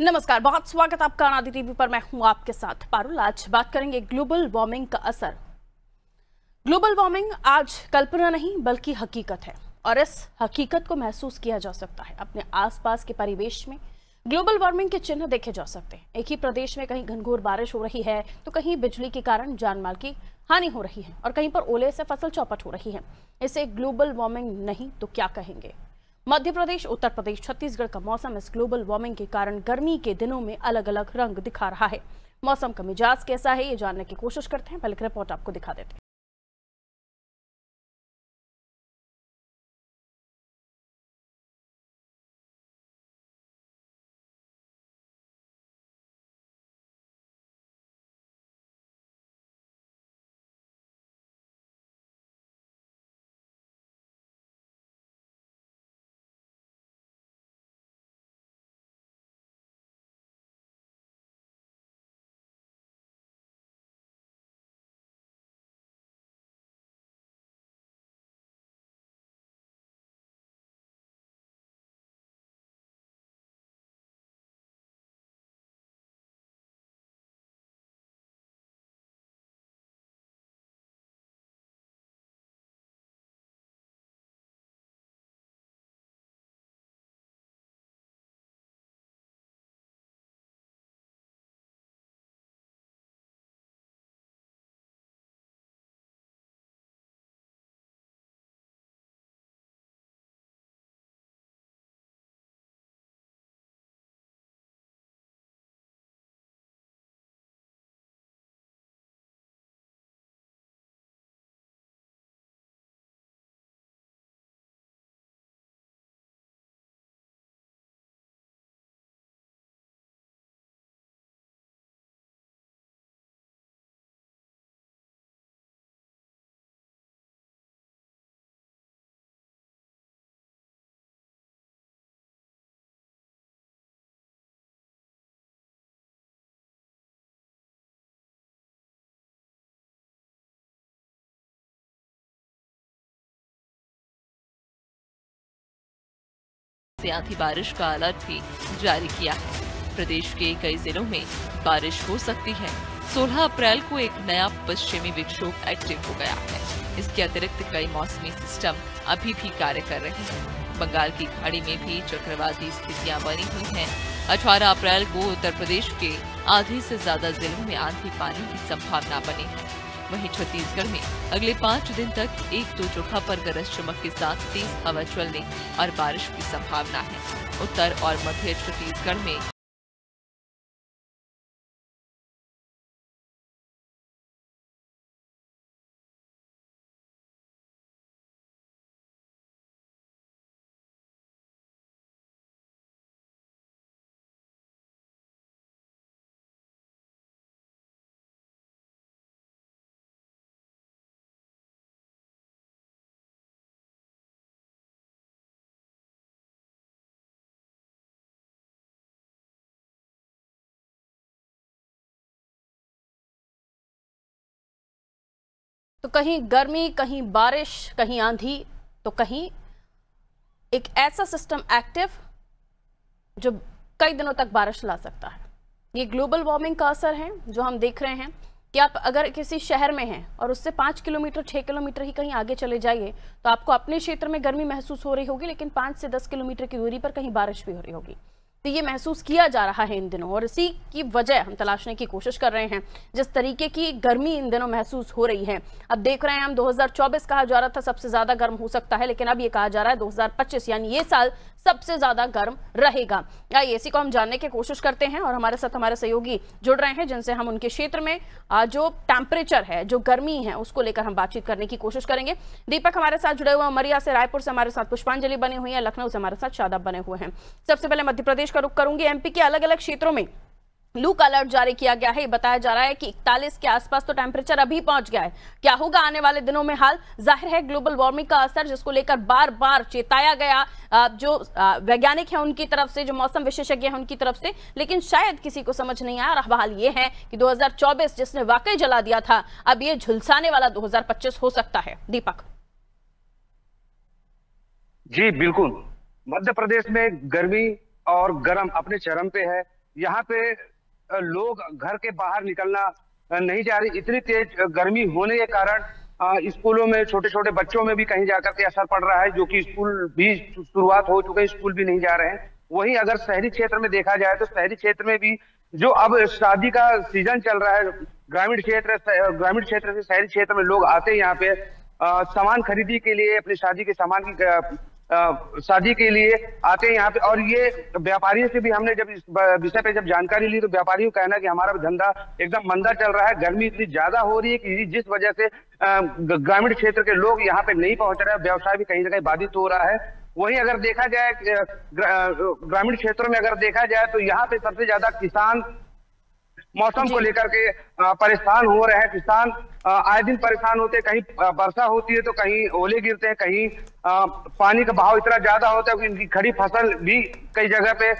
नमस्कार, बहुत स्वागत आपका आदि टीवी पर। मैं हूं आपके साथ पारुल। आज बात करेंगे ग्लोबल वार्मिंग का असर। ग्लोबल वार्मिंग आज कल्पना नहीं बल्कि हकीकत है और इस हकीकत को महसूस किया जा सकता है अपने आसपास के परिवेश में। ग्लोबल वार्मिंग के चिन्ह देखे जा सकते हैं। एक ही प्रदेश में कहीं घनघोर बारिश हो रही है तो कहीं बिजली के कारण जान माल की हानि हो रही है और कहीं पर ओले से फसल चौपट हो रही है। इसे ग्लोबल वार्मिंग नहीं तो क्या कहेंगे? मध्य प्रदेश, उत्तर प्रदेश, छत्तीसगढ़ का मौसम इस ग्लोबल वार्मिंग के कारण गर्मी के दिनों में अलग अलग रंग दिखा रहा है। मौसम का मिजाज कैसा है ये जानने की कोशिश करते हैं। पहले रिपोर्ट आपको दिखा देते हैं। से आंधी बारिश का अलर्ट भी जारी किया है। प्रदेश के कई जिलों में बारिश हो सकती है। 16 अप्रैल को एक नया पश्चिमी विक्षोभ एक्टिव हो गया है। इसके अतिरिक्त कई मौसमी सिस्टम अभी भी कार्य कर रहे हैं। बंगाल की खाड़ी में भी चक्रवाती स्थितियां बनी हुई हैं। 18 अप्रैल को उत्तर प्रदेश के आधे से ज्यादा जिलों में आंधी पानी की संभावना बनी है। वहीं छत्तीसगढ़ में अगले 5 दिन तक 1-2 जगह पर गरज चमक के साथ तेज हवा चलने और बारिश की संभावना है। उत्तर और मध्य छत्तीसगढ़ में तो कहीं गर्मी, कहीं बारिश, कहीं आंधी, तो कहीं एक ऐसा सिस्टम एक्टिव जो कई दिनों तक बारिश ला सकता है। ये ग्लोबल वार्मिंग का असर है जो हम देख रहे हैं कि आप अगर किसी शहर में हैं और उससे 5 किलोमीटर 6 किलोमीटर ही कहीं आगे चले जाइए तो आपको अपने क्षेत्र में गर्मी महसूस हो रही होगी, लेकिन 5 से 10 किलोमीटर की दूरी पर कहीं बारिश भी हो रही होगी। तो ये महसूस किया जा रहा है इन दिनों और इसी की वजह हम तलाशने की कोशिश कर रहे हैं। जिस तरीके की गर्मी इन दिनों महसूस हो रही है, अब देख रहे हैं हम 2024 कहा जा रहा था सबसे ज्यादा गर्म हो सकता है, लेकिन अब ये कहा जा रहा है 2025 यानी ये साल सबसे ज्यादा गर्म रहेगा। आइए इसी को हम जानने की कोशिश करते हैं और हमारे साथ हमारे सहयोगी जुड़ रहे हैं जिनसे हम उनके क्षेत्र में जो टेम्परेचर है, जो गर्मी है, उसको लेकर हम बातचीत करने की कोशिश करेंगे। दीपक हमारे साथ जुड़े हुए हैं उमरिया से, रायपुर से हमारे साथ पुष्पांजलि बनी हुई है, लखनऊ से हमारे साथ शादाब बने हुए हैं। सबसे पहले मध्य प्रदेश का रुख करूंगी। एमपी के अलग अलग क्षेत्रों में लू का अलर्ट जारी किया गया है। बताया जा रहा है कि 41 के आसपास तो टेम्परेचर अभी पहुंच गया है। क्या होगा आने वाले दिनों में हाल? जाहिर है ग्लोबल वार्मिंग का असर जिसको लेकर बार बार चेताया गया जो वैज्ञानिक हैं उनकी तरफ से, जो मौसम विशेषज्ञ हैं उनकी तरफ से, लेकिन शायद किसी को समझ नहीं आया। और हाल ये है कि 2024 जिसने वाकई जला दिया था, अब ये झुलसाने वाला 2025 हो सकता है। दीपक जी बिल्कुल, मध्य प्रदेश में गर्मी और गर्म अपने चरम पे है। यहाँ पे लोग घर के बाहर निकलना नहीं चाह रहे। इतनी तेज गर्मी होने के कारण स्कूलों में छोटे छोटे बच्चों में भी कहीं जाकर के असर पड़ रहा है, जो कि स्कूल भी शुरुआत हो चुके हैं, स्कूल भी नहीं जा रहे हैं। वहीं अगर शहरी क्षेत्र में देखा जाए तो शहरी क्षेत्र में भी जो अब शादी का सीजन चल रहा है, ग्रामीण क्षेत्र से शहरी क्षेत्र में लोग आते हैं यहाँ पे सामान खरीदी के लिए, अपनी शादी के सामान की शादी के लिए आते हैं यहाँ पे। और ये व्यापारियों से भी हमने जब इस विषय पे जब जानकारी ली तो व्यापारियों का कहना है कि हमारा धंधा एकदम मंदा चल रहा है। गर्मी इतनी ज्यादा हो रही है कि जिस वजह से ग्रामीण क्षेत्र के लोग यहाँ पे नहीं पहुंच रहे हैं, व्यवसाय भी कहीं ना कहीं बाधित हो रहा है। वहीं अगर देखा जाए ग्रामीण क्षेत्रों में अगर देखा जाए तो यहाँ पे सबसे ज्यादा किसान मौसम को लेकर के परेशान हो रहे हैं। किसान आए दिन परेशान होते हैं, कहीं वर्षा होती है तो कहीं ओले गिरते हैं, कहीं पानी का बहाव इतना ज्यादा होता है कि इनकी खड़ी फसल भी कई जगह पे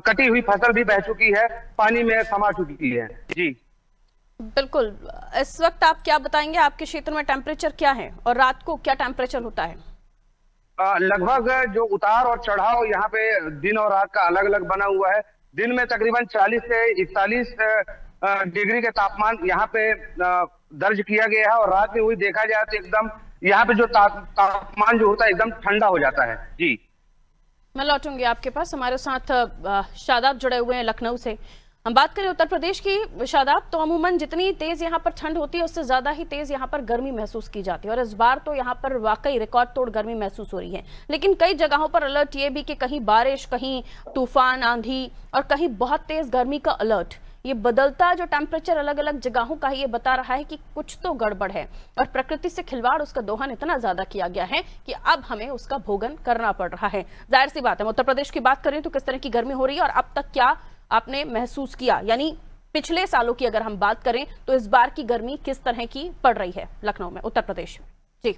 कटी हुई फसल भी बह चुकी है, पानी में समा चुकी है। जी बिल्कुल। इस वक्त आप क्या बताएंगे, आपके क्षेत्र में टेम्परेचर क्या है और रात को क्या टेम्परेचर होता है? लगभग जो उतार और चढ़ाव यहाँ पे दिन और रात का अलग अलग बना हुआ है। दिन में तकरीबन 40 से 41 डिग्री के तापमान यहाँ पे दर्ज किया गया है, और रात में वही देखा जाए तो एकदम यहाँ पे जो तापमान जो होता है एकदम ठंडा हो जाता है। जी मैं लौटूंगी आपके पास। हमारे साथ शादाब जुड़े हुए हैं लखनऊ से। हम बात करें उत्तर प्रदेश की, शादाब, तो अमूमन जितनी तेज यहाँ पर ठंड होती है उससे ज्यादा ही तेज यहाँ पर गर्मी महसूस की जाती है, और इस बार तो यहाँ पर वाकई रिकॉर्ड तोड़ गर्मी महसूस हो रही है। लेकिन कई जगहों पर अलर्ट ये भी कि कहीं बारिश, कहीं तूफान, आंधी और कहीं बहुत तेज गर्मी का अलर्ट। ये बदलता जो टेम्परेचर अलग अलग जगहों का है ये बता रहा है कि कुछ तो गड़बड़ है, और प्रकृति से खिलवाड़, उसका दोहन इतना ज्यादा किया गया है कि अब हमें उसका भोगन करना पड़ रहा है। जाहिर सी बात है, उत्तर प्रदेश की बात करें तो किस तरह की गर्मी हो रही है और अब तक क्या आपने महसूस किया, यानी पिछले सालों की अगर हम बात करें तो इस बार की गर्मी किस तरह की पड़ रही है लखनऊ में, उत्तर प्रदेश में? जी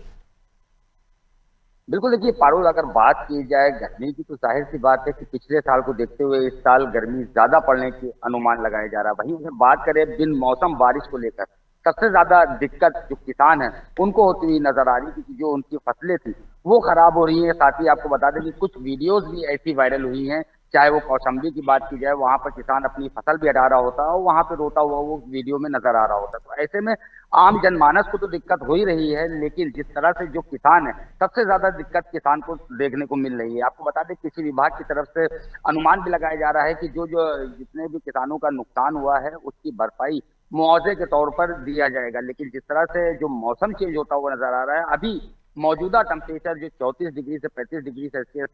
बिल्कुल। देखिए पारुल, अगर बात की जाए गर्मी की तो जाहिर सी बात है कि पिछले साल को देखते हुए इस साल गर्मी ज्यादा पड़ने की अनुमान लगाया जा रहा है। वहीं अगर बात करें बिन मौसम बारिश को लेकर, सबसे ज्यादा दिक्कत जो किसान है उनको होती हुई नजर आ रही, क्योंकि जो उनकी फसलें थी वो खराब हो रही है। साथ ही आपको बता दें कि कुछ वीडियोज भी ऐसी वायरल हुई हैं, चाहे वो कौशाम्बी की बात की जाए, वहां पर किसान अपनी फसल भी हटा रहा होता है और वहां पे रोता हुआ वो वीडियो में नजर आ रहा होता है। तो ऐसे में आम जनमानस को तो दिक्कत हो ही रही है, लेकिन जिस तरह से जो किसान है, सबसे ज्यादा दिक्कत किसान को देखने को मिल रही है। आपको बता दें कृषि विभाग की तरफ से अनुमान भी लगाया जा रहा है कि जो जितने भी किसानों का नुकसान हुआ है उसकी भरपाई मुआवजे के तौर पर दिया जाएगा। लेकिन जिस तरह से जो मौसम चेंज होता हुआ नजर आ रहा है, अभी मौजूदा टेम्परेचर जो 34 डिग्री से 35 डिग्री सेल्सियस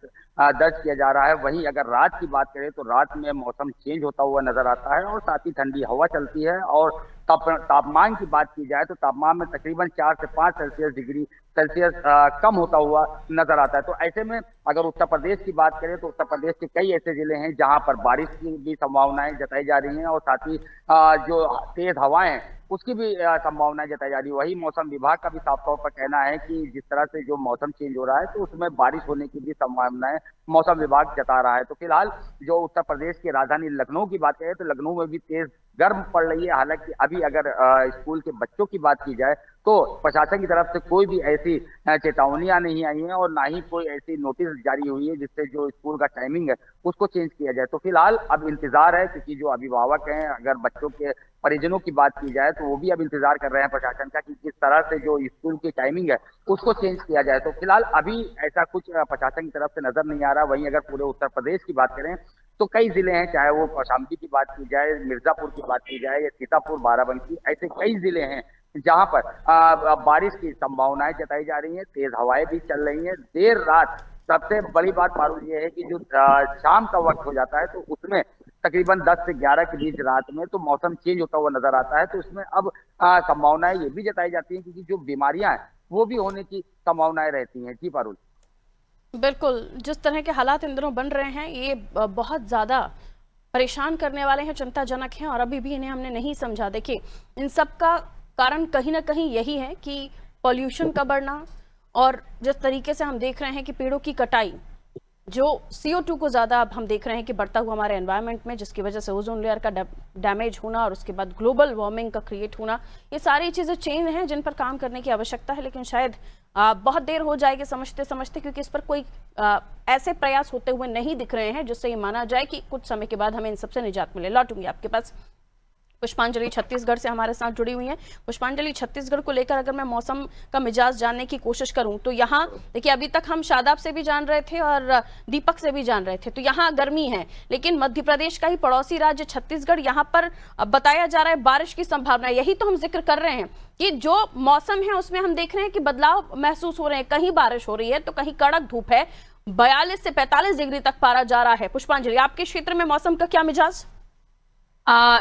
दर्ज किया जा रहा है, वहीं अगर रात की बात करें तो रात में मौसम चेंज होता हुआ नजर आता है और साथ ही ठंडी हवा चलती है। और तापमान की बात की जाए तो तापमान में तकरीबन 4 से 5 डिग्री सेल्सियस कम होता हुआ नजर आता है। तो ऐसे में अगर उत्तर प्रदेश की बात करें तो उत्तर प्रदेश के कई ऐसे जिले हैं जहां पर बारिश की भी संभावनाएं जताई जा रही हैं, और साथ ही जो तेज हवाएं उसकी भी संभावनाएं जताई जा रही है। वही मौसम विभाग का भी साफ तौर पर कहना है कि जिस तरह से जो मौसम चेंज हो रहा है तो उसमें बारिश होने की भी संभावनाएं मौसम विभाग जता रहा है। तो फिलहाल जो उत्तर प्रदेश की राजधानी लखनऊ की बात करें तो लखनऊ में भी तेज गर्म पड़ रही है। हालांकि अभी अगर स्कूल के बच्चों की बात की जाए तो प्रशासन की तरफ से कोई भी ऐसी चेतावनियां नहीं आई हैं और ना ही कोई ऐसी नोटिस जारी हुई है जिससे जो स्कूल का टाइमिंग है उसको चेंज किया जाए। तो फिलहाल अब इंतजार है, क्योंकि जो अभिभावक हैं, अगर बच्चों के परिजनों की बात की जाए तो वो भी अब इंतजार कर रहे हैं प्रशासन का कि किस तरह से जो स्कूल की टाइमिंग है उसको चेंज किया जाए। तो फिलहाल अभी ऐसा कुछ प्रशासन की तरफ से नजर नहीं आ रहा। वहीं अगर पूरे उत्तर प्रदेश की बात करें तो कई जिले हैं, चाहे वो कौशाम्बी की बात की जाए, मिर्जापुर की बात की जाए या सीतापुर, बाराबंकी, ऐसे कई जिले हैं जहां पर बारिश की संभावनाएं जताई जा रही हैं, तेज हवाएं भी चल रही हैं। देर रात सबसे बड़ी बात पारुल ये है कि जो शाम का वक्त हो जाता है तो उसमें तकरीबन 10 से 11 के बीच रात में तो मौसम चेंज होता हुआ नजर आता है। तो उसमें अब संभावनाएं ये भी जताई जाती हैं क्योंकि जो बीमारियां हैं वो भी होने की संभावनाएं रहती हैं। जी पारुल, बिल्कुल। जिस तरह के हालात इन दिनों बन रहे हैं ये बहुत ज़्यादा परेशान करने वाले हैं, चिंताजनक हैं, और अभी भी इन्हें हमने नहीं समझा। देखिए, इन सब का कारण कहीं ना कहीं यही है कि पॉल्यूशन का बढ़ना, और जिस तरीके से हम देख रहे हैं कि पेड़ों की कटाई जो CO2 को ज़्यादा अब हम देख रहे हैं कि बढ़ता हुआ हमारे एनवायरनमेंट में, जिसकी वजह से ओजोन लेयर का डैमेज होना और उसके बाद ग्लोबल वार्मिंग का क्रिएट होना, ये सारी चीज़ें चेंज हैं जिन पर काम करने की आवश्यकता है। लेकिन शायद बहुत देर हो जाएगी समझते समझते, क्योंकि इस पर कोई ऐसे प्रयास होते हुए नहीं दिख रहे हैं जिससे ये माना जाए कि कुछ समय के बाद हमें इन सबसे निजात मिले। लौटूंगी आपके पास। पुष्पांजलि छत्तीसगढ़ से हमारे साथ जुड़ी हुई हैं। पुष्पांजलि, छत्तीसगढ़ को लेकर अगर मैं मौसम का मिजाज जानने की कोशिश करूं तो यहाँ देखिए, अभी तक हम शादाब से भी जान रहे थे और दीपक से भी जान रहे थे, तो यहाँ गर्मी है, लेकिन मध्य प्रदेश का ही पड़ोसी राज्य छत्तीसगढ़, यहाँ पर बताया जा रहा है बारिश की संभावना। यही तो हम जिक्र कर रहे हैं कि जो मौसम है उसमें हम देख रहे हैं कि बदलाव महसूस हो रहे हैं। कहीं बारिश हो रही है तो कहीं कड़क धूप है, 42 से 45 डिग्री तक पारा जा रहा है। पुष्पांजलि, आपके क्षेत्र में मौसम का क्या मिजाज?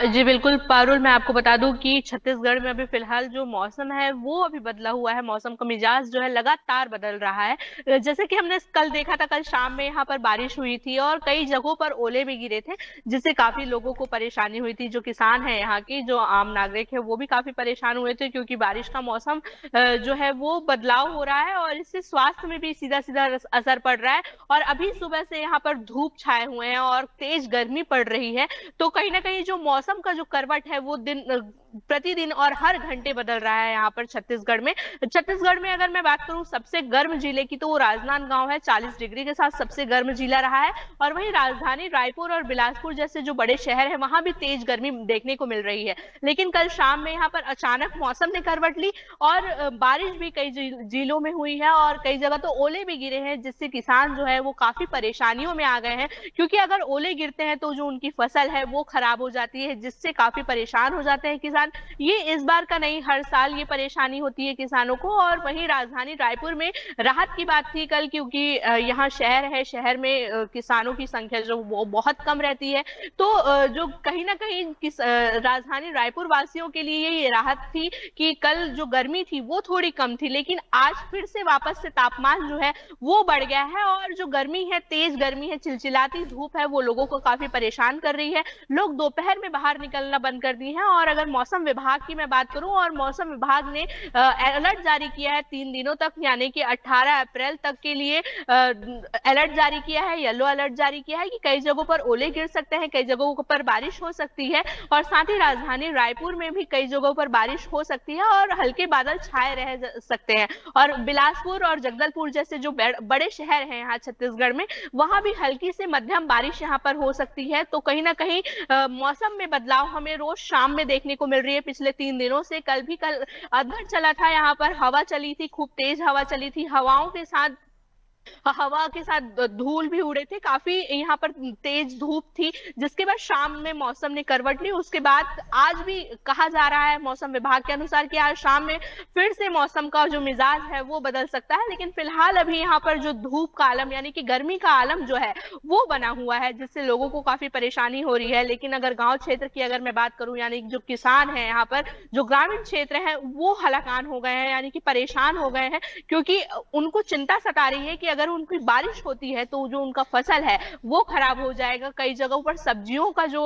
जी बिल्कुल पारुल, मैं आपको बता दूं कि छत्तीसगढ़ में अभी फिलहाल जो मौसम है वो अभी बदला हुआ है। मौसम का मिजाज जो है लगातार बदल रहा है। जैसे कि हमने कल देखा था, कल शाम में यहाँ पर बारिश हुई थी और कई जगहों पर ओले भी गिरे थे, जिससे काफी लोगों को परेशानी हुई थी। जो किसान है यहाँ की, जो आम नागरिक है, वो भी काफी परेशान हुए थे, क्योंकि बारिश का मौसम जो है वो बदलाव हो रहा है और इससे स्वास्थ्य में भी सीधा सीधा असर पड़ रहा है। और अभी सुबह से यहाँ पर धूप छाए हुए हैं और तेज गर्मी पड़ रही है, तो कहीं ना कहीं जो मौसम का जो करवट है वो दिन प्रतिदिन और हर घंटे बदल रहा है यहाँ पर छत्तीसगढ़ में। छत्तीसगढ़ में अगर मैं बात करूं सबसे गर्म जिले की, तो वो राजनांदगांव है, 40 डिग्री के साथ सबसे गर्म जिला रहा है। और वहीं राजधानी रायपुर और बिलासपुर जैसे जो बड़े शहर है, वहां भी तेज गर्मी देखने को मिल रही है। लेकिन कल शाम में यहाँ पर अचानक मौसम ने करवट ली और बारिश भी कई जिलों में हुई है और कई जगह तो ओले भी गिरे हैं, जिससे किसान जो है वो काफी परेशानियों में आ गए हैं। क्योंकि अगर ओले गिरते हैं तो जो उनकी फसल है वो खराब हो जाती है, जिससे काफी परेशान हो जाते हैं किसान। ये इस बार का नहीं, हर साल ये परेशानी होती है किसानों को। और वहीं राजधानी रायपुर में राहत की बात थी कल, क्योंकि यहाँ शहर है, शहर में किसानों की संख्या जो वो बहुत कम रहती है, तो जो कहीं ना कहीं राजधानी रायपुर वासियों के लिए ये राहत थी कि कल जो गर्मी थी वो थोड़ी कम थी। लेकिन आज फिर से वापस से तापमान जो है वो बढ़ गया है और जो गर्मी है, तेज गर्मी है, चिलचिलाती धूप है, वो लोगों को काफी परेशान कर रही है। लोग दोपहर में बाहर निकलना बंद कर दिए हैं। और अगर मौसम विभाग की मैं बात करूं, और मौसम विभाग ने अलर्ट जारी किया है 3 दिनों तक, यानी कि 18 अप्रैल तक के लिए अलर्ट जारी किया है, येलो अलर्ट जारी किया है कि कई जगहों पर ओले गिर सकते हैं, कई जगहों पर बारिश हो सकती है। और साथ ही राजधानी रायपुर में भी कई जगहों पर बारिश हो सकती है और हल्के बादल छाए रह सकते हैं। और बिलासपुर और जगदलपुर जैसे जो बड़े शहर हैं यहाँ छत्तीसगढ़ में, वहां भी हल्की से मध्यम बारिश यहाँ पर हो सकती है। तो कहीं ना कहीं मौसम में बदलाव हमें रोज शाम में देखने को मिल रही है पिछले 3 दिनों से। कल अधर चला था, यहाँ पर हवा चली थी, खूब तेज हवा चली थी, हवा के साथ धूल भी उड़े थे, काफी यहाँ पर तेज धूप थी, जिसके बाद शाम में मौसम ने करवट ली। उसके बाद आज भी कहा जा रहा है मौसम विभाग के अनुसार कि आज शाम में फिर से मौसम का जो मिजाज है वो बदल सकता है। लेकिन फिलहाल अभी यहाँ पर जो धूप का आलम, यानी कि गर्मी का आलम जो है वो बना हुआ है, जिससे लोगों को काफी परेशानी हो रही है। लेकिन अगर गाँव क्षेत्र की अगर मैं बात करूं, यानी जो किसान है यहाँ पर, जो ग्रामीण क्षेत्र है, वो हलाकान हो गए हैं, यानी कि परेशान हो गए हैं, क्योंकि उनको चिंता सता रही है कि अगर उनकी बारिश होती है तो जो उनका फसल है वो खराब हो जाएगा। कई जगहों पर सब्जियों का जो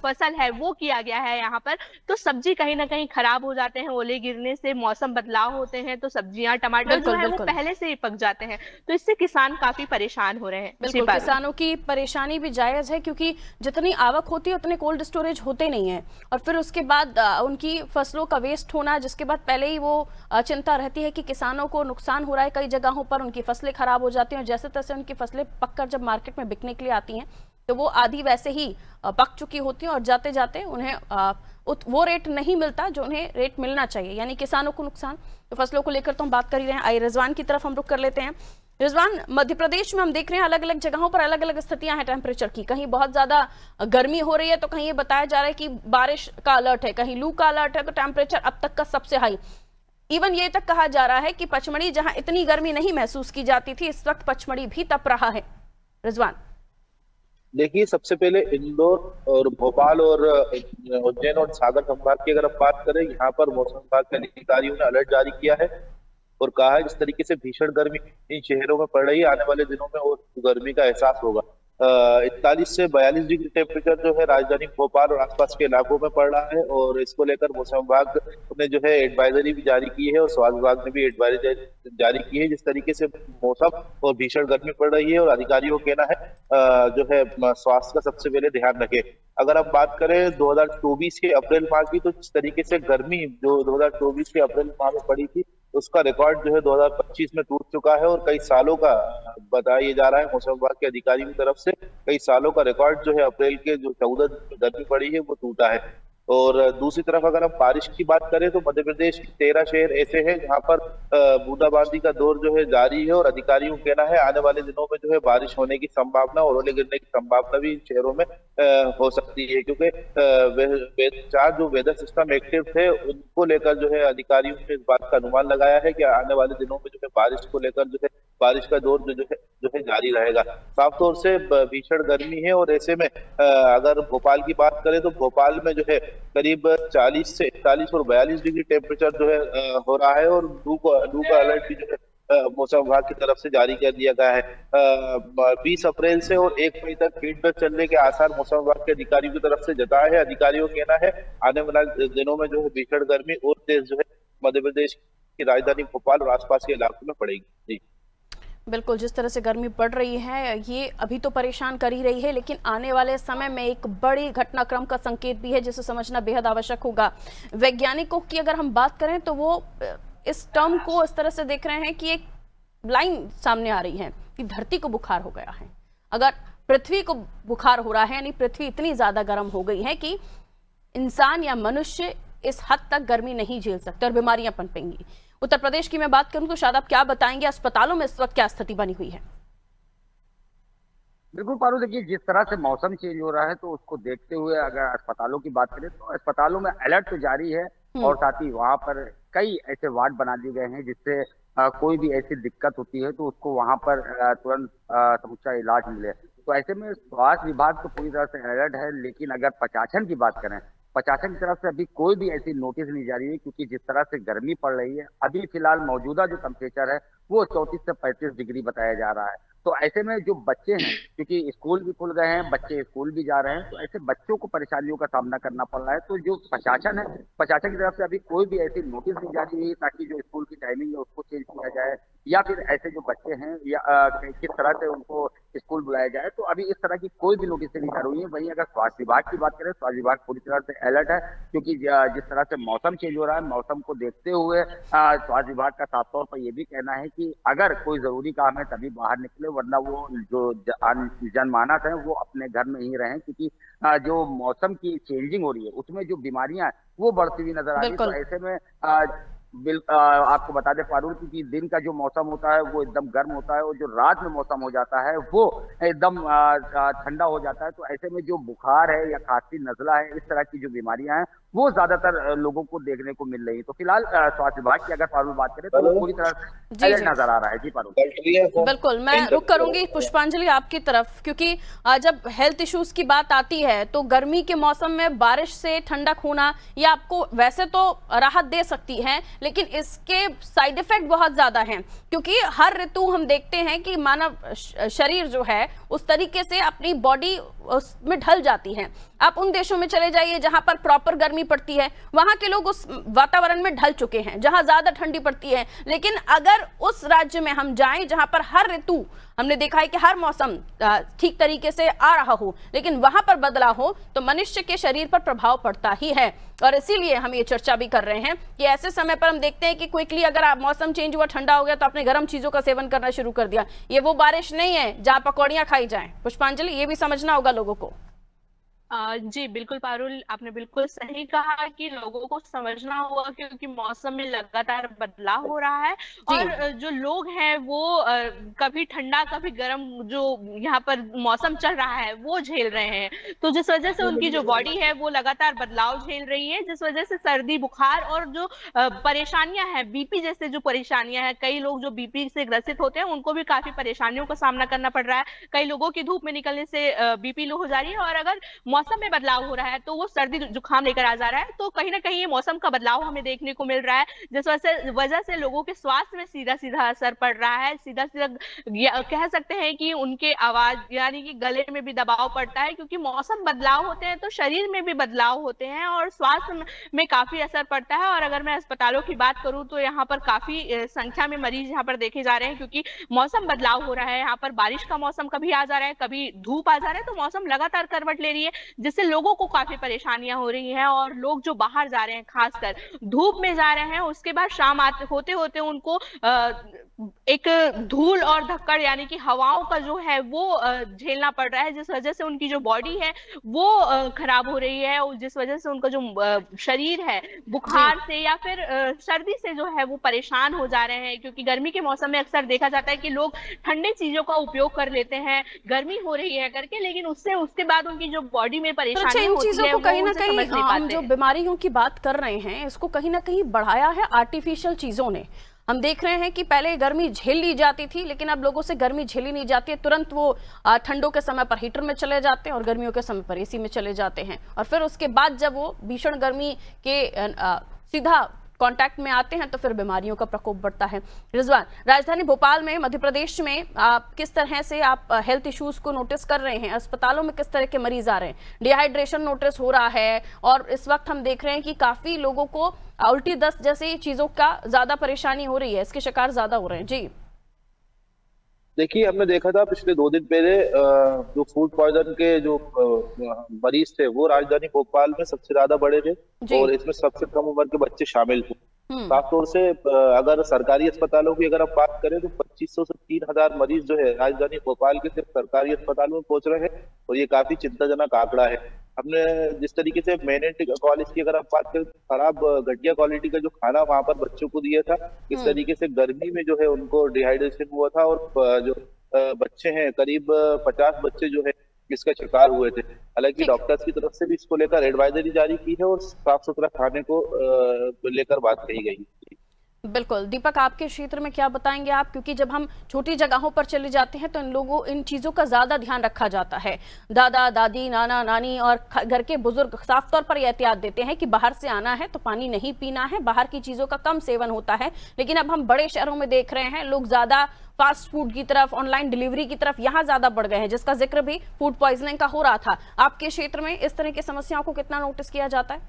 फसल है वो किया गया है यहाँ पर, तो सब्जी कहीं ना कहीं खराब हो जाते हैं। ओले गिरने से मौसम बदलाव होते हैं तो सब्जियां, टमाटर जो है वो पहले से ही पक जाते हैं, तो इससे किसान काफी परेशान हो रहे हैं। बिल्कुल, किसानों की परेशानी भी जायज है, क्योंकि जितनी आवक होती है उतने कोल्ड स्टोरेज होते नहीं है, और फिर उसके बाद उनकी फसलों का वेस्ट होना, जिसके बाद पहले ही वो चिंता रहती है कि किसानों को नुकसान हो रहा है। कई जगहों पर उनकी फसलें खराब हो जाती हैं और जैसे तैसे उनकी फसलें पककर जब मार्केट में बिकने के लिए आती हैं तो वो आधी वैसे ही पक चुकी होती हैं और जाते जाते उन्हें वो रेट नहीं मिलता जो उन्हें रेट मिलना चाहिए, यानी किसानों को नुकसान। तो फसलों को लेकर तो हम बात कर ही रहे हैं। आइए रिजवान की तरफ हम रुख कर लेते हैं। रिजवान, मध्य प्रदेश में हम देख रहे हैं अलग अलग जगहों पर अलग अलग स्थितियां हैं टेम्परेचर की। कहीं बहुत ज्यादा गर्मी हो रही है तो कहीं ये बताया जा रहा है कि बारिश का अलर्ट है, कहीं लू का अलर्ट है, तो टेम्परेचर अब तक का सबसे हाई। इवन ये तक कहा जा रहा है कि पचमढ़ी, जहां इतनी गर्मी नहीं महसूस की जाती थी, इस वक्त पचमढ़ी भी तप रहा है। रिजवान, देखिए, सबसे पहले इंदौर और भोपाल और उज्जैन और सागर संभाग की अगर हम बात करें, यहाँ पर मौसम विभाग के अधिकारियों ने अलर्ट जारी किया है और कहा है जिस तरीके से भीषण गर्मी इन शहरों में पड़ रही है, आने वाले दिनों में और गर्मी का एहसास होगा। 41 से 42 डिग्री टेम्परेचर जो है राजधानी भोपाल और आसपास के इलाकों में पड़ रहा है। और इसको लेकर मौसम विभाग ने जो है एडवाइजरी भी जारी की है और स्वास्थ्य विभाग ने भी एडवाइजरी जारी की है। जिस तरीके से मौसम और भीषण गर्मी पड़ रही है और अधिकारियों को कहना है जो है स्वास्थ्य का सबसे पहले ध्यान रखें। अगर आप बात करें 2024 के अप्रैल माह की, तो जिस तरीके से गर्मी जो 2024 के अप्रैल माह में पड़ी थी उसका रिकॉर्ड जो है 2025 में टूट चुका है। और कई सालों का बताया जा रहा है मौसम विभाग के अधिकारियों की तरफ से, कई सालों का रिकॉर्ड जो है अप्रैल के जो 14 गर्मी पड़ी है वो टूटा है। और दूसरी तरफ अगर हम बारिश की बात करें तो मध्य प्रदेश के 13 शहर ऐसे हैं जहां पर बूंदाबांदी का दौर जो है जारी है। और अधिकारियों का कहना है आने वाले दिनों में जो है बारिश होने की संभावना और ओले गिरने की संभावना भी इन शहरों में हो सकती है, क्योंकि 4 जो वेदर सिस्टम एक्टिव थे उनको लेकर जो है अधिकारियों ने इस बात का अनुमान लगाया है कि आने वाले दिनों में जो है बारिश को लेकर जो है बारिश का दौर जो है जारी रहेगा। साफ तौर से भीषण गर्मी है। और ऐसे में अगर भोपाल की बात करें तो भोपाल में जो है करीब 40 से 41 और 42 डिग्री टेम्परेचर जो है हो रहा है। और लू का अलर्ट भी जो है मौसम विभाग की तरफ से जारी कर दिया गया है। 20 अप्रैल से और 1 मई तक हीट वेव चलने के आसार मौसम विभाग के अधिकारियों की तरफ से जताए हैं। अधिकारियों का कहना है आने वाले दिनों में जो है भीषण गर्मी और तेज जो है मध्य प्रदेश की राजधानी भोपाल और आसपास के इलाकों में पड़ेगी। जी बिल्कुल, जिस तरह से गर्मी पड़ रही है ये अभी तो परेशान कर ही रही है, लेकिन आने वाले समय में एक बड़ी घटनाक्रम का संकेत भी है जिसे समझना बेहद आवश्यक होगा। वैज्ञानिकों की अगर हम बात करें तो वो इस टर्म को इस तरह से देख रहे हैं कि एक लाइन सामने आ रही है कि धरती को बुखार हो गया है। अगर पृथ्वी को बुखार हो रहा है यानी पृथ्वी इतनी ज्यादा गर्म हो गई है कि इंसान या मनुष्य इस हद तक गर्मी नहीं झेल सकते और बीमारियां पनपेंगी। उत्तर प्रदेश की मैं बात करूं तो शायद आप क्या बताएंगे, अस्पतालों में इस वक्त क्या स्थिति बनी हुई है? बिल्कुल पारू, देखिए जिस तरह से मौसम चेंज हो रहा है तो उसको देखते हुए अगर अस्पतालों की बात करें तो अस्पतालों में अलर्ट तो जारी है और साथ ही वहां पर कई ऐसे वार्ड बना दिए गए हैं जिससे कोई भी ऐसी दिक्कत होती है तो उसको वहां पर तुरंत समुच्चा इलाज मिले। तो ऐसे में स्वास्थ्य विभाग तो पूरी तरह से अलर्ट है, लेकिन अगर प्रशासन की बात करें, प्रशासन की तरफ से अभी कोई भी ऐसी नोटिस नहीं जारी है, क्योंकि जिस तरह से गर्मी पड़ रही है अभी फिलहाल मौजूदा जो टेम्परेचर है वो 34 से 35 डिग्री बताया जा रहा है। तो ऐसे में जो बच्चे हैं, क्योंकि स्कूल भी खुल गए हैं, बच्चे स्कूल भी जा रहे हैं, तो ऐसे बच्चों को परेशानियों का सामना करना पड़ रहा है। तो जो प्रशासन है, प्रशासन की तरफ से अभी कोई भी ऐसी नोटिस नहीं जारी हुई ताकि जो स्कूल की टाइमिंग है उसको चेंज किया जाए या फिर ऐसे जो बच्चे हैं या किस तरह से उनको स्कूल बुलाया जाए। तो अभी इस तरह की कोई भी नोटिस नहीं जारी हुई है। वहीं अगर स्वास्थ्य विभाग की बात करें, स्वास्थ्य विभाग पूरी तरह से अलर्ट है, क्योंकि जिस तरह से मौसम चेंज हो रहा है, मौसम को देखते हुए स्वास्थ्य विभाग का साफ तौर पर यह भी कहना है कि अगर कोई जरूरी काम है तभी बाहर निकले, वरना वो जो जनमानस है वो अपने घर में ही रहें, क्योंकि जो मौसम की चेंजिंग हो रही है उसमें जो बीमारियां वो बढ़ती हुई नजर आ रही है। तो ऐसे में आपको बता दें पारुल की दिन का जो मौसम होता है वो एकदम गर्म होता है और जो रात में मौसम हो जाता है वो एकदम ठंडा हो जाता है। तो ऐसे में जो बुखार है या खांसी, नजला है, इस तरह की जो बीमारियां हैं वो ज्यादातर लोगों को देखने को मिल रही है। तो फिलहाल स्वास्थ्य विभाग की अगर पारुल बात करें तो वो पूरी तरह से नजर आ रहा है। जी पारुल। बिल्कुल, मैं रुक करूंगी पुष्पांजलि आपकी तरफ, क्योंकि जब हेल्थ इश्यूज की बात आती है तो गर्मी के मौसम में बारिश से ठंडक होना ये आपको वैसे तो राहत दे सकती है, लेकिन इसके साइड इफेक्ट बहुत ज्यादा हैं, क्योंकि हर ऋतु हम देखते हैं कि मानव शरीर जो है उस तरीके से अपनी बॉडी उसमें ढल जाती है। आप उन देशों में चले जाइए जहां पर प्रॉपर गर्मी पड़ती है, वहां के लोग उस वातावरण में ढल चुके हैं जहां ज्यादा ठंडी पड़ती है। लेकिन अगर उस राज्य में हम जाएं जहां पर हर ऋतु हमने देखा है कि हर मौसम ठीक तरीके से आ रहा हो लेकिन वहां पर बदलाव हो, तो मनुष्य के शरीर पर प्रभाव पड़ता ही है। और इसीलिए हम ये चर्चा भी कर रहे हैं कि ऐसे समय पर हम देखते हैं कि क्विकली अगर आप मौसम चेंज हुआ, ठंडा हो गया, तो आपने गर्म चीजों का सेवन करना शुरू कर दिया। ये वो बारिश नहीं है जहां पकौड़ियां खाई जाएं। पुष्पांजलि, ये भी समझना होगा लोगों को। जी बिल्कुल पारुल, आपने बिल्कुल सही कहा कि लोगों को समझना होगा, क्योंकि मौसम में लगातार बदलाव हो रहा है और जो लोग हैं वो कभी ठंडा कभी गर्म जो यहाँ पर मौसम चल रहा है वो झेल रहे हैं। तो जिस वजह से उनकी जो बॉडी है वो लगातार बदलाव झेल रही है, जिस वजह से सर्दी, बुखार और जो परेशानियां हैं, बीपी जैसे जो परेशानियां हैं, कई लोग जो बीपी से ग्रसित होते हैं उनको भी काफी परेशानियों का सामना करना पड़ रहा है। कई लोगों की धूप में निकलने से बीपी लो हो जा रही है। और अगर मौसम में बदलाव हो रहा है तो वो सर्दी जुकाम लेकर आ जा रहा है। तो कहीं ना कहीं ये मौसम का बदलाव हमें देखने को मिल रहा है, जिस वजह से लोगों के स्वास्थ्य में सीधा सीधा असर पड़ रहा है। सीधा सीधा कह सकते हैं कि उनके आवाज यानी कि गले में भी दबाव पड़ता है, क्योंकि मौसम बदलाव होते हैं तो शरीर में भी बदलाव होते हैं और स्वास्थ्य में काफी असर पड़ता है। और अगर मैं अस्पतालों की बात करूं तो यहाँ पर काफी संख्या में मरीज यहाँ पर देखे जा रहे हैं, क्योंकि मौसम बदलाव हो रहा है। यहाँ पर बारिश का मौसम कभी आ जा रहा है, कभी धूप आ जा रहा है, तो मौसम लगातार करवट ले रही है, जिससे लोगों को काफी परेशानियां हो रही हैं। और लोग जो बाहर जा रहे हैं, खासकर धूप में जा रहे हैं, उसके बाद शाम होते होते उनको एक धूल और धक्कड़ यानी कि हवाओं का जो है वो झेलना पड़ रहा है, जिस वजह से उनकी जो बॉडी है वो खराब हो रही है, और जिस वजह से उनका जो शरीर है बुखार से या फिर सर्दी से जो है वो परेशान हो जा रहे हैं। क्योंकि गर्मी के मौसम में अक्सर देखा जाता है कि लोग ठंडे चीजों का उपयोग कर लेते हैं गर्मी हो रही है करके, लेकिन उसके बाद उनकी जो बॉडी में परेशानी होती है, चीजों को कहीं ना कहीं हम जो बीमारियों की बात कर रहे हैं इसको कहीं ना कहीं बढ़ाया है आर्टिफिशियल चीजों ने। हम देख रहे हैं कि पहले गर्मी झेल ली जाती थी, लेकिन अब लोगों से गर्मी झेली नहीं जाती है। तुरंत वो ठंडों के समय पर हीटर में चले जाते हैं और गर्मियों के समय पर एसी में चले जाते हैं, और फिर उसके बाद जब वो भीषण गर्मी के सीधा कांटेक्ट में आते हैं तो फिर बीमारियों का प्रकोप बढ़ता है। रिजवान, राजधानी भोपाल में, मध्य प्रदेश में किस तरह से आप हेल्थ इश्यूज को नोटिस कर रहे हैं? अस्पतालों में किस तरह के मरीज आ रहे हैं? डिहाइड्रेशन नोटिस हो रहा है, और इस वक्त हम देख रहे हैं कि काफी लोगों को उल्टी दस्त जैसी चीजों का ज्यादा परेशानी हो रही है, इसके शिकार ज्यादा हो रहे हैं। जी देखिए, हमने देखा था पिछले 2 दिन पहले जो फूड पॉइजन के जो मरीज थे वो राजधानी भोपाल में सबसे ज्यादा बढ़े थे, और इसमें सबसे कम उम्र के बच्चे शामिल थे। साफ तौर से अगर सरकारी अस्पतालों की अगर हम बात करें तो 2500 से 3000 मरीज जो है राजधानी भोपाल के सिर्फ सरकारी अस्पतालों में पहुंच रहे हैं, और ये काफी चिंताजनक आंकड़ा है। हमने जिस तरीके से मेहनत कॉलेज की अगर आप बात करें, खराब घटिया क्वालिटी का जो खाना वहां पर बच्चों को दिया था, इस तरीके से गर्मी में जो है उनको डिहाइड्रेशन हुआ था, और जो बच्चे हैं करीब 50 बच्चे जो है इसका शिकार हुए थे। हालांकि डॉक्टर्स की तरफ से भी इसको लेकर एडवाइजरी जारी की है और साफ सुथरा खाने को लेकर बात कही गई है। बिल्कुल। दीपक, आपके क्षेत्र में क्या बताएंगे आप? क्योंकि जब हम छोटी जगहों पर चले जाते हैं तो इन चीज़ों का ज़्यादा ध्यान रखा जाता है। दादा दादी, नाना नानी और घर के बुजुर्ग साफ तौर पर एहतियात देते हैं कि बाहर से आना है तो पानी नहीं पीना है, बाहर की चीज़ों का कम सेवन होता है। लेकिन अब हम बड़े शहरों में देख रहे हैं लोग ज़्यादा फास्ट फूड की तरफ, ऑनलाइन डिलीवरी की तरफ यहाँ ज़्यादा बढ़ गए हैं, जिसका जिक्र भी फूड पॉइजनिंग का हो रहा था। आपके क्षेत्र में इस तरह की समस्याओं को कितना नोटिस किया जाता है?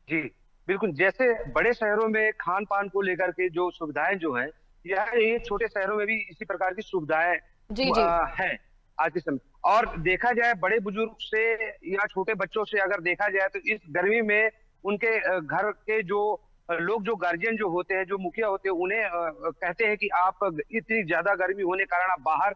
जी बिल्कुल, जैसे बड़े शहरों में खान पान को लेकर के जो सुविधाएं जो है, ये छोटे शहरों में भी इसी प्रकार की सुविधाएं हैं आज के समय। और देखा जाए बड़े बुजुर्ग से या छोटे बच्चों से अगर देखा जाए तो इस गर्मी में उनके घर के जो लोग, जो गार्जियन जो होते हैं, जो मुखिया होते हैं, उन्हें कहते हैं कि आप इतनी ज्यादा गर्मी होने के कारण आप बाहर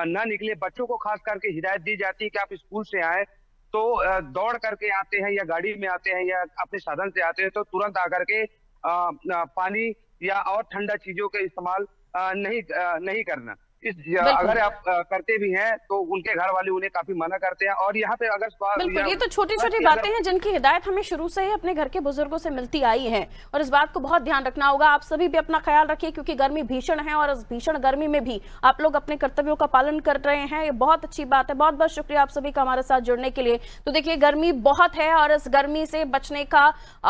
ना निकले। बच्चों को खास करके हिदायत दी जाती है कि आप स्कूल से आए तो दौड़ करके आते हैं या गाड़ी में आते हैं या अपने साधन से आते हैं तो तुरंत आकर के पानी या और ठंडा चीजों का इस्तेमाल नहीं करना। अगर आप करते भी हैं तो उनके घर वाले उन्हें काफी मना करते हैं। और यहाँ पे अगर बिल्कुल, ये तो छोटी छोटी बातें हैं जिनकी हिदायत हमें शुरू से ही अपने घर के बुजुर्गों से मिलती आई है, और इस बात को बहुत ध्यान रखना होगा। आप सभी भी अपना ख्याल रखिए, क्योंकि गर्मी भीषण है और इस भीषण गर्मी में भी आप लोग अपने कर्तव्यों का पालन कर रहे हैं, ये बहुत अच्छी बात है। बहुत बहुत शुक्रिया आप सभी का हमारे साथ जुड़ने के लिए। तो देखिए, गर्मी बहुत है और इस गर्मी से बचने का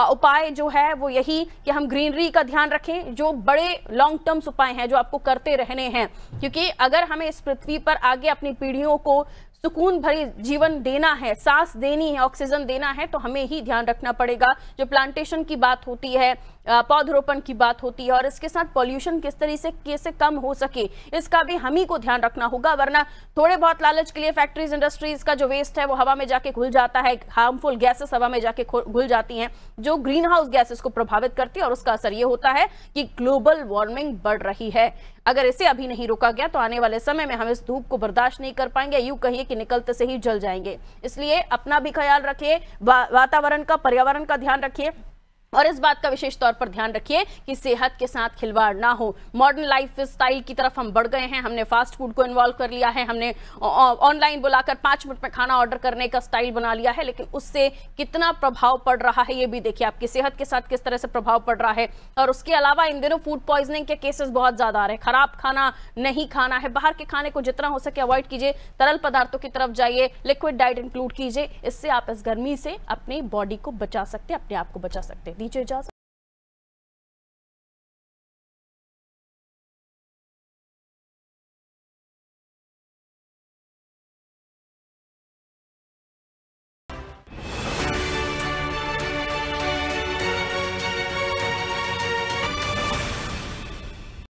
उपाय जो है वो यही कि हम ग्रीनरी का ध्यान रखें, जो बड़े लॉन्ग टर्म्स उपाय हैं जो आपको करते रहने हैं। क्योंकि अगर हमें इस पृथ्वी पर आगे अपनी पीढ़ियों को सुकून भरी जीवन देना है, सांस देनी है, ऑक्सीजन देना है, तो हमें ही ध्यान रखना पड़ेगा। जो प्लांटेशन की बात होती है, पौधरोपण की बात होती है, और इसके साथ पॉल्यूशन किस तरह से कैसे कम हो सके इसका भी हम ही को ध्यान रखना होगा। वरना थोड़े बहुत लालच के लिए फैक्ट्रीज, इंडस्ट्रीज का जो वेस्ट है वो हवा में जाके घुल जाता है, हार्मफुल गैसेस हवा में जाके घुल जाती हैं जो ग्रीन हाउस गैसेस को प्रभावित करती है, और उसका असर ये होता है कि ग्लोबल वार्मिंग बढ़ रही है। अगर इसे अभी नहीं रोका गया तो आने वाले समय में हम इस धूप को बर्दाश्त नहीं कर पाएंगे, यूं कहिए कि निकलते से ही जल जाएंगे। इसलिए अपना भी ख्याल रखिए, वातावरण का, पर्यावरण का ध्यान रखिए। और इस बात का विशेष तौर पर ध्यान रखिए कि सेहत के साथ खिलवाड़ ना हो। मॉडर्न लाइफ स्टाइल की तरफ हम बढ़ गए हैं, हमने फास्ट फूड को इन्वॉल्व कर लिया है, हमने ऑनलाइन बुलाकर 5 मिनट में खाना ऑर्डर करने का स्टाइल बना लिया है, लेकिन उससे कितना प्रभाव पड़ रहा है ये भी देखिए, आपकी सेहत के साथ किस तरह से प्रभाव पड़ रहा है। और उसके अलावा इन दिनों फूड पॉइजनिंग के केसेस बहुत ज्यादा आ रहे हैं। खराब खाना नहीं खाना है, बाहर के खाने को जितना हो सके अवॉइड कीजिए, तरल पदार्थों की तरफ जाइए, लिक्विड डाइट इंक्लूड कीजिए। इससे आप इस गर्मी से अपनी बॉडी को बचा सकते हैं, अपने आप को बचा सकते हैं। दीजिए इजाजत।